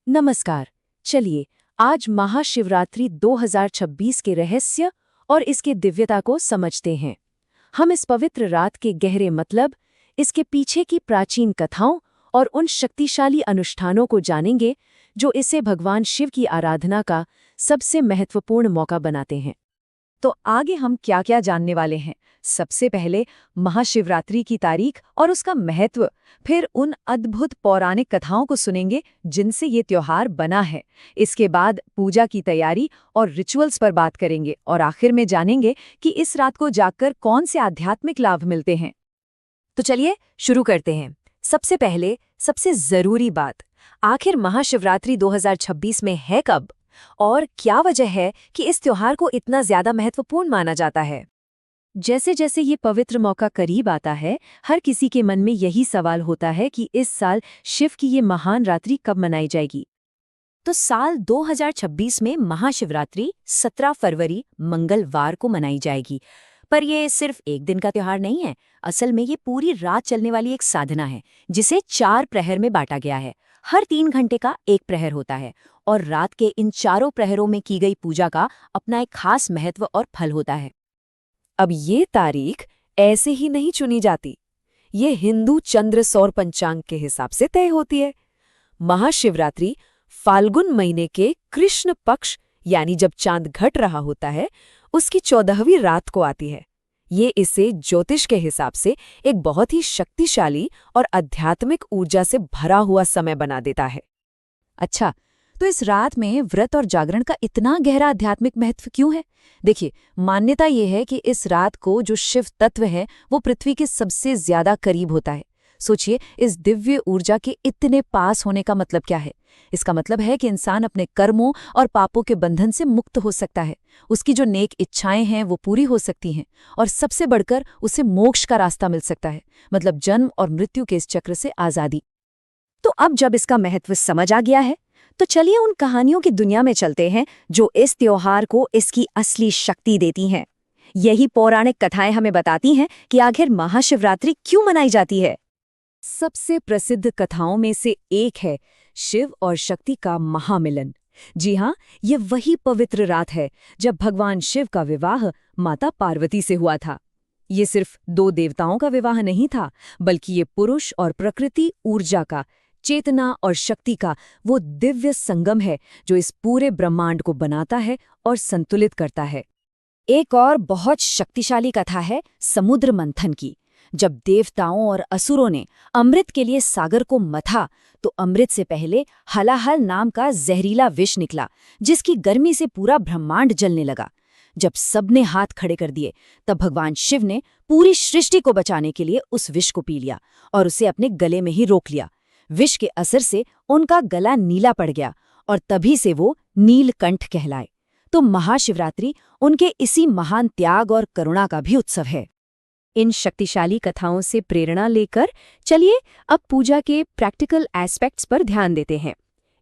नमस्कार। चलिए आज महाशिवरात्रि 2026 के रहस्य और इसके दिव्यता को समझते हैं। हम इस पवित्र रात के गहरे मतलब, इसके पीछे की प्राचीन कथाओं और उन शक्तिशाली अनुष्ठानों को जानेंगे जो इसे भगवान शिव की आराधना का सबसे महत्वपूर्ण मौका बनाते हैं। तो आगे हम क्या क्या जानने वाले हैं? सबसे पहले महाशिवरात्रि की तारीख और उसका महत्व, फिर उन अद्भुत पौराणिक कथाओं को सुनेंगे जिनसे ये त्योहार बना है। इसके बाद पूजा की तैयारी और रिचुअल्स पर बात करेंगे और आखिर में जानेंगे कि इस रात को जागकर कौन से आध्यात्मिक लाभ मिलते हैं। तो चलिए शुरू करते हैं। सबसे पहले सबसे जरूरी बात, आखिर महाशिवरात्रि 2026 में है कब और क्या वजह है कि इस त्योहार को इतना ज्यादा महत्वपूर्ण माना जाता है। जैसे जैसे ये पवित्र मौका करीब आता है, हर किसी के मन में यही सवाल होता है कि इस साल शिव की ये महान रात्रि कब मनाई जाएगी। तो साल 2026 में महाशिवरात्रि 17 फरवरी मंगलवार को मनाई जाएगी। पर यह सिर्फ एक दिन का त्योहार नहीं है। असल में ये पूरी रात चलने वाली एक साधना है जिसे 4 प्रहर में बांटा गया है। हर 3 घंटे का एक प्रहर होता है और रात के इन चारों प्रहरों में की गई पूजा का अपना एक खास महत्व और फल होता है। अब ये तारीख ऐसे ही नहीं चुनी जाती, ये हिंदू चंद्र सौर पंचांग के हिसाब से तय होती है। महाशिवरात्रि फाल्गुन महीने के कृष्ण पक्ष यानी जब चांद घट रहा होता है उसकी 14वीं रात को आती है। ये इसे ज्योतिष के हिसाब से एक बहुत ही शक्तिशाली और आध्यात्मिक ऊर्जा से भरा हुआ समय बना देता है। अच्छा, तो इस रात में व्रत और जागरण का इतना गहरा आध्यात्मिक महत्व क्यों है? देखिए, मान्यता ये है कि इस रात को जो शिव तत्व है वो पृथ्वी के सबसे ज्यादा करीब होता है। सोचिए, इस दिव्य ऊर्जा के इतने पास होने का मतलब क्या है? इसका मतलब है कि इंसान अपने कर्मों और पापों के बंधन से मुक्त हो सकता है, उसकी जो नेक इच्छाएं हैं वो पूरी हो सकती हैं और सबसे बढ़कर उसे मोक्ष का रास्ता मिल सकता है, मतलब जन्म और मृत्यु के इस चक्र से आजादी। तो अब जब इसका महत्व समझ आ गया है, तो चलिए उन कहानियों की दुनिया में चलते हैं जो इस त्योहार को इसकी असली शक्ति देती हैं। यही पौराणिक कथाएं हमें बताती हैं कि आखिर महाशिवरात्रि क्यों मनाई जाती है। सबसे प्रसिद्ध कथाओं में से एक है शिव और शक्ति का महामिलन। जी हाँ, ये वही पवित्र रात है जब भगवान शिव का विवाह माता पार्वती से हुआ था। ये सिर्फ 2 देवताओं का विवाह नहीं था, बल्कि ये पुरुष और प्रकृति ऊर्जा का, चेतना और शक्ति का वो दिव्य संगम है जो इस पूरे ब्रह्मांड को बनाता है और संतुलित करता है। एक और बहुत शक्तिशाली कथा है समुद्र मंथन की। जब देवताओं और असुरों ने अमृत के लिए सागर को मथा तो अमृत से पहले हलाहल नाम का जहरीला विष निकला, जिसकी गर्मी से पूरा ब्रह्मांड जलने लगा। जब सबने हाथ खड़े कर दिए तब भगवान शिव ने पूरी सृष्टि को बचाने के लिए उस विष को पी लिया और उसे अपने गले में ही रोक लिया। विष के असर से उनका गला नीला पड़ गया और तभी से वो नीलकंठ कहलाए। तो महाशिवरात्रि उनके इसी महान त्याग और करुणा का भी उत्सव है। इन शक्तिशाली कथाओं से प्रेरणा लेकर चलिए अब पूजा के प्रैक्टिकल एस्पेक्ट्स पर ध्यान देते हैं।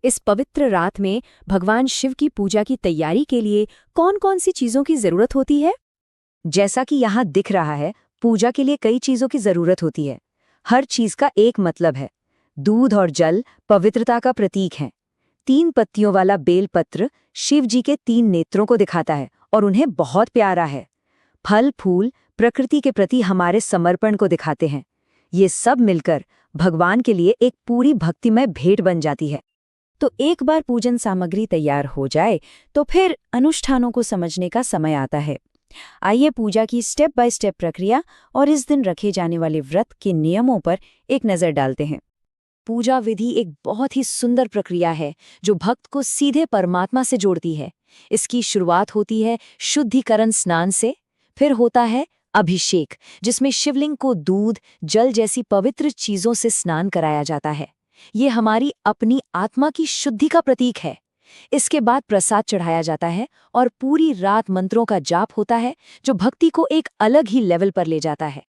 इस पवित्र रात में भगवान शिव की पूजा की तैयारी के लिए कौन-कौन सी चीजों की जरूरत होती है? जैसा कि यहाँ दिख रहा है, पूजा के लिए कई चीजों की जरूरत होती है। हर चीज का एक मतलब है। दूध और जल पवित्रता का प्रतीक है। 3 पत्तियों वाला बेलपत्र शिव जी के 3 नेत्रों को दिखाता है और उन्हें बहुत प्यारा है। फल फूल प्रकृति के प्रति हमारे समर्पण को दिखाते हैं। ये सब मिलकर भगवान के लिए एक पूरी भक्तिमय भेंट बन जाती है। तो एक बार पूजन सामग्री तैयार हो जाए तो फिर अनुष्ठानों को समझने का समय आता है। आइए पूजा की स्टेप बाय स्टेप प्रक्रिया और इस दिन रखे जाने वाले व्रत के नियमों पर एक नज़र डालते हैं। पूजा विधि एक बहुत ही सुंदर प्रक्रिया है जो भक्त को सीधे परमात्मा से जोड़ती है। इसकी शुरुआत होती है शुद्धिकरण स्नान से, फिर होता है अभिषेक, जिसमें शिवलिंग को दूध, जल जैसी पवित्र चीजों से स्नान कराया जाता है। ये हमारी अपनी आत्मा की शुद्धि का प्रतीक है। इसके बाद प्रसाद चढ़ाया जाता है और पूरी रात मंत्रों का जाप होता है जो भक्ति को एक अलग ही लेवल पर ले जाता है।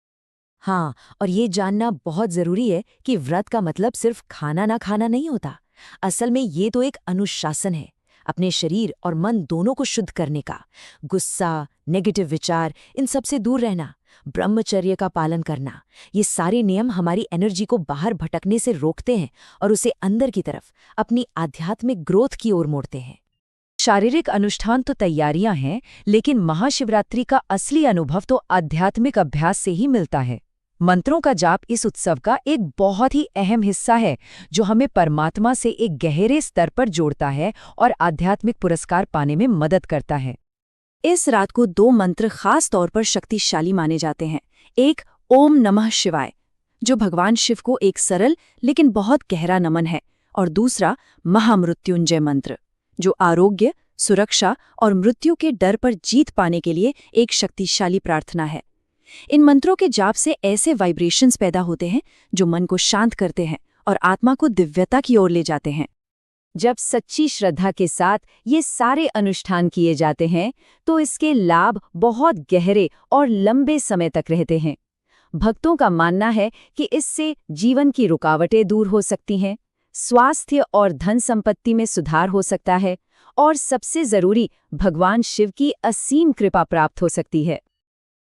हाँ, और ये जानना बहुत जरूरी है कि व्रत का मतलब सिर्फ खाना ना खाना नहीं होता। असल में ये तो एक अनुशासन है, अपने शरीर और मन दोनों को शुद्ध करने का। गुस्सा, नेगेटिव विचार, इन सब से दूर रहना, ब्रह्मचर्य का पालन करना, ये सारे नियम हमारी एनर्जी को बाहर भटकने से रोकते हैं और उसे अंदर की तरफ अपनी आध्यात्मिक ग्रोथ की ओर मोड़ते हैं। शारीरिक अनुष्ठान तो तैयारियां हैं, लेकिन महाशिवरात्रि का असली अनुभव तो आध्यात्मिक अभ्यास से ही मिलता है। मंत्रों का जाप इस उत्सव का एक बहुत ही अहम हिस्सा है, जो हमें परमात्मा से एक गहरे स्तर पर जोड़ता है और आध्यात्मिक पुरस्कार पाने में मदद करता है। इस रात को 2 मंत्र खास तौर पर शक्तिशाली माने जाते हैं। एक ओम नमः शिवाय, जो भगवान शिव को एक सरल लेकिन बहुत गहरा नमन है, और दूसरा महामृत्युंजय मंत्र, जो आरोग्य, सुरक्षा और मृत्यु के डर पर जीत पाने के लिए एक शक्तिशाली प्रार्थना है। इन मंत्रों के जाप से ऐसे वाइब्रेशंस पैदा होते हैं जो मन को शांत करते हैं और आत्मा को दिव्यता की ओर ले जाते हैं। जब सच्ची श्रद्धा के साथ ये सारे अनुष्ठान किए जाते हैं, तो इसके लाभ बहुत गहरे और लंबे समय तक रहते हैं। भक्तों का मानना है कि इससे जीवन की रुकावटें दूर हो सकती हैं, स्वास्थ्य और धन संपत्ति में सुधार हो सकता है, और सबसे जरूरी, भगवान शिव की असीम कृपा प्राप्त हो सकती है।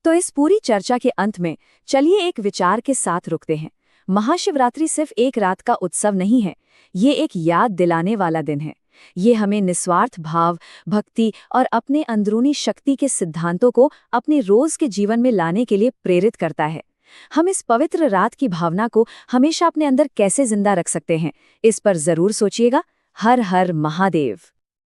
तो इस पूरी चर्चा के अंत में चलिए एक विचार के साथ रुकते हैं। महाशिवरात्रि सिर्फ एक रात का उत्सव नहीं है, ये एक याद दिलाने वाला दिन है। ये हमें निस्वार्थ भाव, भक्ति और अपने अंदरूनी शक्ति के सिद्धांतों को अपने रोज के जीवन में लाने के लिए प्रेरित करता है। हम इस पवित्र रात की भावना को हमेशा अपने अंदर कैसे जिंदा रख सकते हैं, इस पर जरूर सोचिएगा। हर हर महादेव।